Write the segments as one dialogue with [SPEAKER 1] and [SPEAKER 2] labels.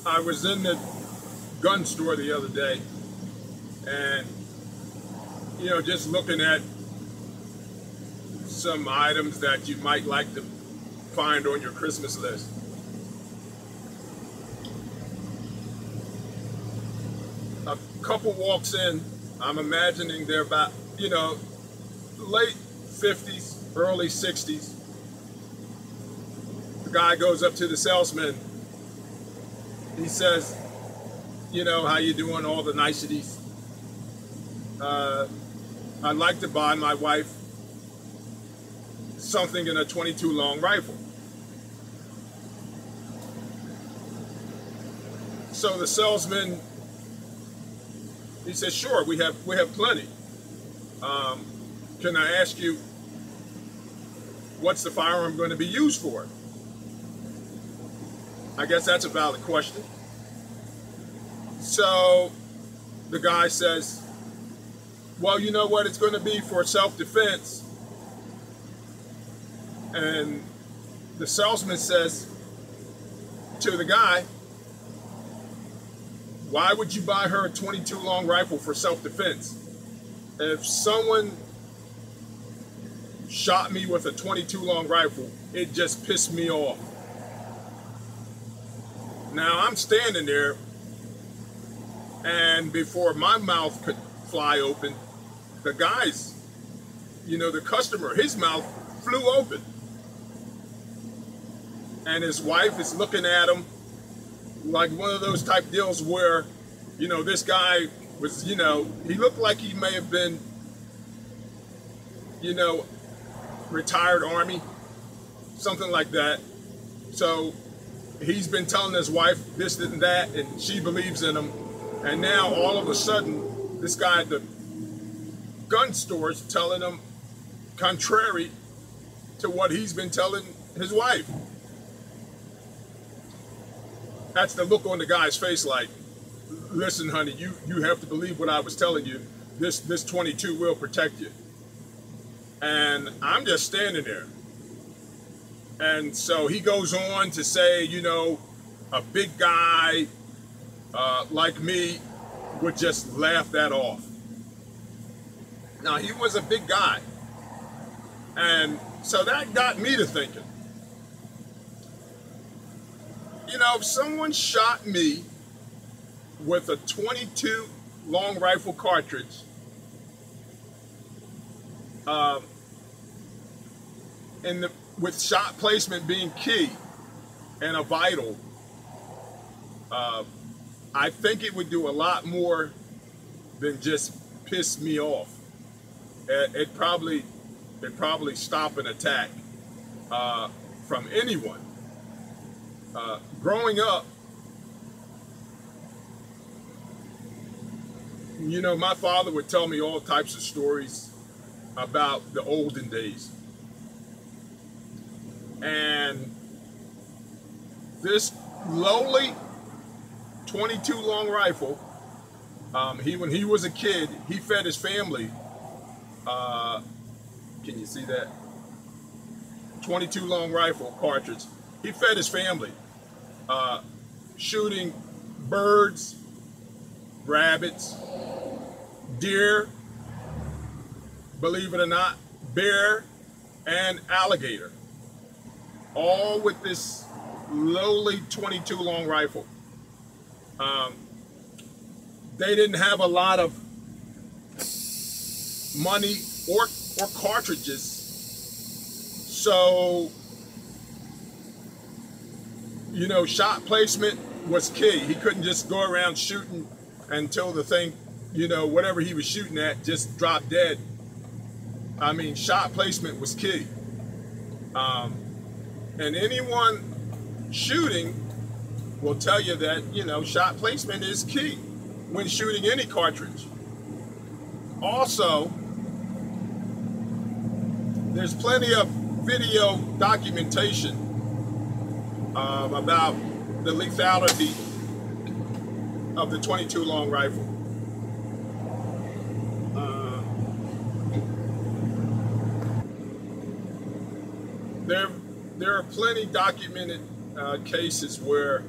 [SPEAKER 1] I was in the gun store the other day, and just looking at some items that you might like to find on your Christmas list. A couple walks in. I'm imagining they're about, late 50s, early 60s. The guy goes up to the salesman. He says, how you doing, all the niceties. I'd like to buy my wife something in a .22 long rifle. So the salesman, he says, sure, we have plenty. Can I ask you, what's the firearm going to be used for? I guess that's a valid question. So the guy says, well, you know what, it's going to be for self-defense. And the salesman says to the guy, why would you buy her a .22 long rifle for self-defense? If someone shot me with a .22 long rifle, it just pissed me off. Now I'm standing there, and before my mouth could fly open, the guy's, the customer, his mouth flew open. And his wife is looking at him like one of those type deals where, this guy was, he looked like he may have been, retired Army, something like that. So he's been telling his wife this and that, and she believes in him. And now all of a sudden, this guy at the gun store is telling him contrary to what he's been telling his wife. That's the look on the guy's face like, listen, honey, you have to believe what I was telling you. This .22 will protect you. And I'm just standing there. And so he goes on to say, a big guy like me would just laugh that off. Now, he was a big guy. And so that got me to thinking, if someone shot me with a .22 long rifle cartridge, with shot placement being key and a vital, I think it would do a lot more than just piss me off. It probably stop an attack from anyone. Growing up, my father would tell me all types of stories about the olden days. And this lowly .22 long rifle, when he was a kid, he fed his family. Can you see that? .22 long rifle cartridge. He fed his family, shooting birds, rabbits, deer, believe it or not, bear, and alligator. All with this lowly .22 long rifle. They didn't have a lot of money or cartridges, so shot placement was key. He couldn't just go around shooting until the thing, whatever he was shooting at just dropped dead. I mean, shot placement was key. And anyone shooting will tell you that, shot placement is key when shooting any cartridge. Also, there's plenty of video documentation about the lethality of the .22 long rifle. There are plenty documented cases where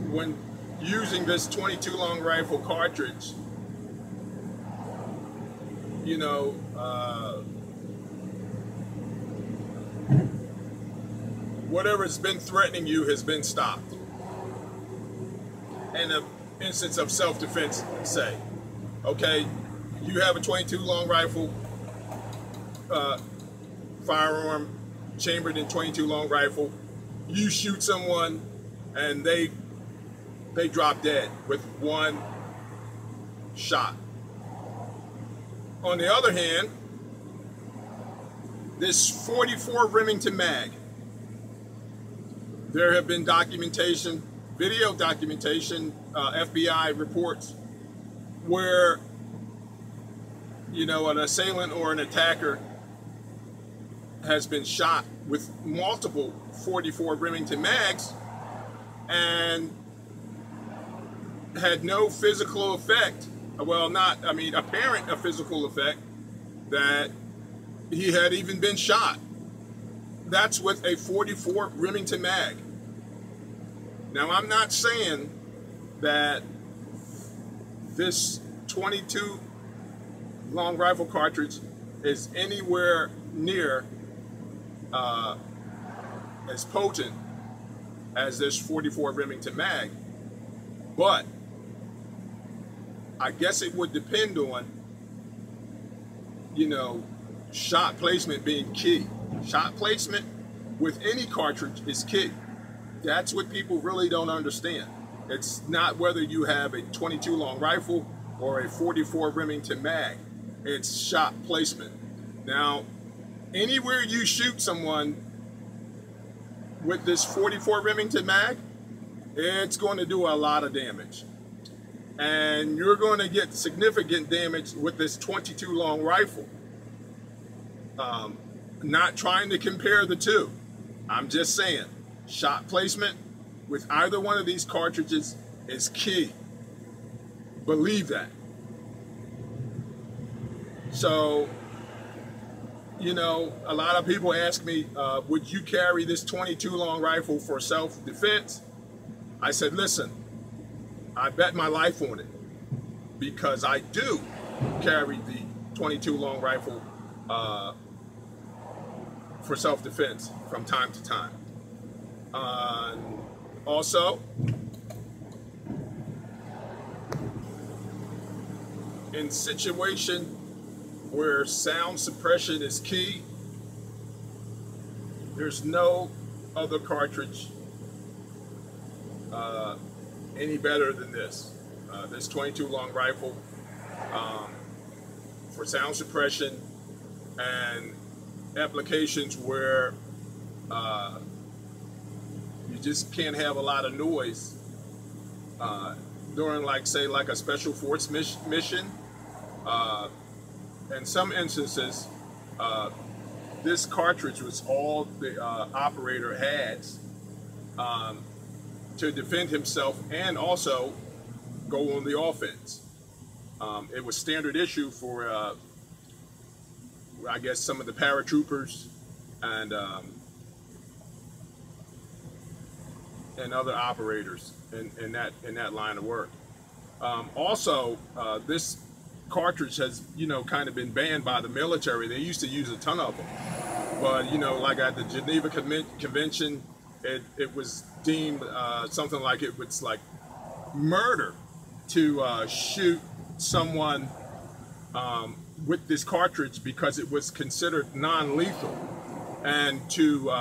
[SPEAKER 1] when using this 22 long rifle cartridge, you know, whatever's been threatening you has been stopped. In an instance of self-defense, say, okay, you have a 22 long rifle, firearm chambered in 22 long rifle, you shoot someone and they drop dead with one shot. On the other hand, this 44 Remington mag, there have been documentation, video documentation, FBI reports where, you know, an assailant or an attacker has been shot with multiple 44 Remington mags and had no physical effect. Well, not, I mean, apparent a physical effect that he had even been shot. That's with a 44 Remington mag. Now, I'm not saying that this 22 long rifle cartridge is anywhere near as potent as this 44 Remington mag, but I guess it would depend on, you know, shot placement being key. Shot placement with any cartridge is key. That's what people really don't understand. It's not whether you have a 22 long rifle or a 44 Remington mag. It's shot placement. Now, anywhere you shoot someone with this 44 Remington mag, it's going to do a lot of damage. And you're going to get significant damage with this 22 long rifle. Not trying to compare the two. I'm just saying, shot placement with either one of these cartridges is key. Believe that. So, you know, a lot of people ask me, would you carry this 22 long rifle for self-defense? I said, listen, I bet my life on it because I do carry the 22 long rifle for self-defense from time to time. Also, in situation where sound suppression is key, there's no other cartridge any better than this. This 22 long rifle for sound suppression and applications where you just can't have a lot of noise during, like, say, like a special force mission. In some instances, this cartridge was all the operator had to defend himself and also go on the offense. It was standard issue for, I guess, some of the paratroopers and other operators in that line of work. Also, this cartridge has, you know, kind of been banned by the military. They used to use a ton of them, but, you know, like at the Geneva Convention, it was deemed something like it was like murder to shoot someone with this cartridge because it was considered non-lethal, and to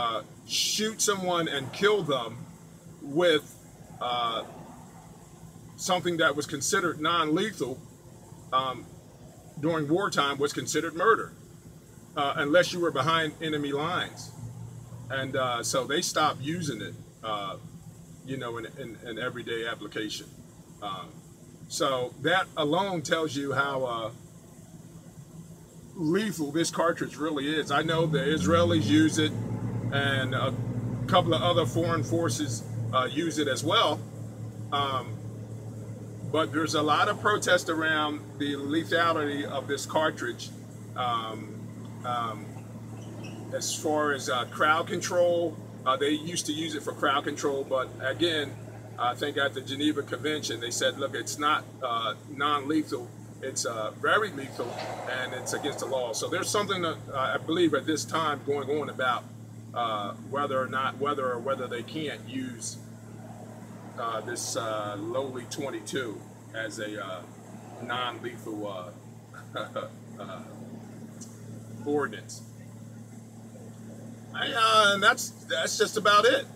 [SPEAKER 1] shoot someone and kill them with something that was considered non-lethal during wartime was considered murder, unless you were behind enemy lines. And so they stopped using it, you know, in everyday application. So that alone tells you how lethal this cartridge really is. I know the Israelis use it, and a couple of other foreign forces use it as well. But there's a lot of protest around the lethality of this cartridge. As far as crowd control, they used to use it for crowd control, but again, I think at the Geneva Convention, they said, look, it's not non-lethal, it's very lethal, and it's against the law. So there's something that I believe at this time going on about whether they can't use this lowly 22 as a non-lethal ordinance. And that's just about it.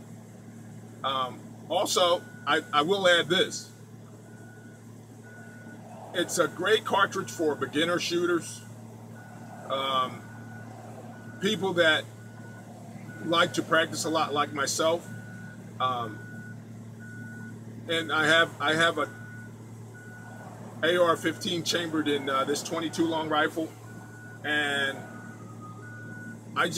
[SPEAKER 1] Also, I will add this. It's a great cartridge for beginner shooters, people that like to practice a lot like myself. And I have a AR-15 chambered in this 22 long rifle, and I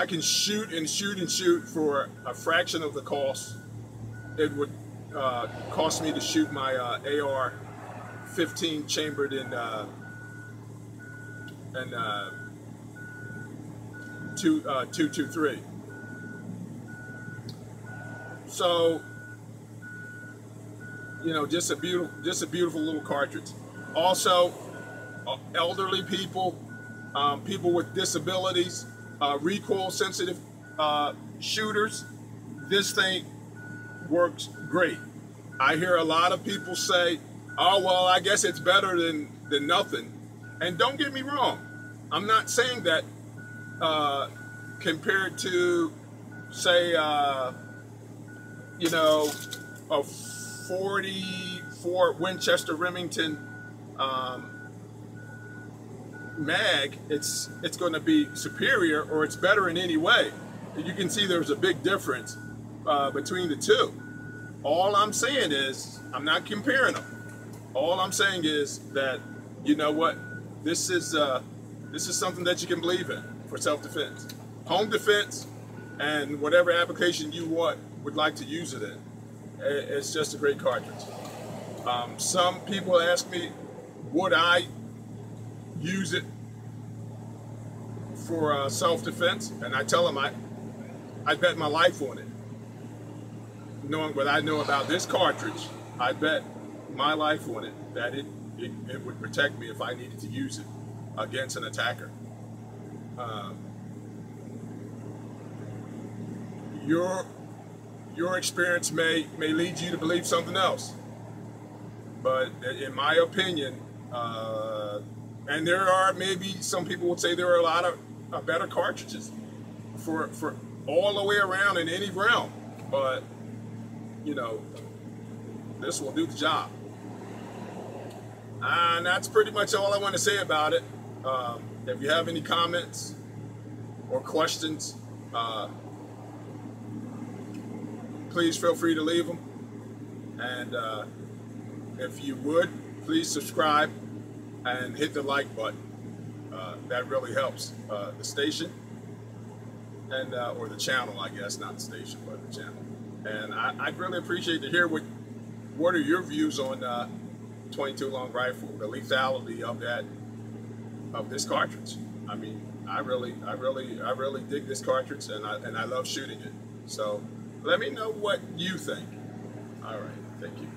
[SPEAKER 1] can shoot and shoot and shoot for a fraction of the cost it would cost me to shoot my AR-15 chambered in 223. So, you know, just a beautiful little cartridge. Also, elderly people, people with disabilities, recoil sensitive shooters, this thing works great. I hear a lot of people say, oh, well, I guess it's better than nothing. And don't get me wrong, I'm not saying that compared to, say, you know, a 44 Winchester Remington mag, it's going to be superior or it's better in any way. You can see there's a big difference between the two. All I'm saying is, I'm not comparing them. All I'm saying is that, you know what, this is something that you can believe in for self-defense, home defense, and whatever application you would like to use it in. It's just a great cartridge. Some people ask me, would I use it for self-defense? And I tell them I bet my life on it. Knowing what I know about this cartridge, I bet my life on it that it would protect me if I needed to use it against an attacker. Your experience may lead you to believe something else, but in my opinion, and there are maybe some people would say there are a lot of better cartridges for all the way around in any realm, but you know, this will do the job. And that's pretty much all I want to say about it. If you have any comments or questions, please feel free to leave them. And if you would, please subscribe and hit the like button. That really helps the station and or the channel, I guess, not the station, but the channel. And I'd really appreciate to hear what are your views on 22 long rifle, the lethality of this cartridge. I mean, I really dig this cartridge, and I love shooting it. So let me know what you think. All right, thank you.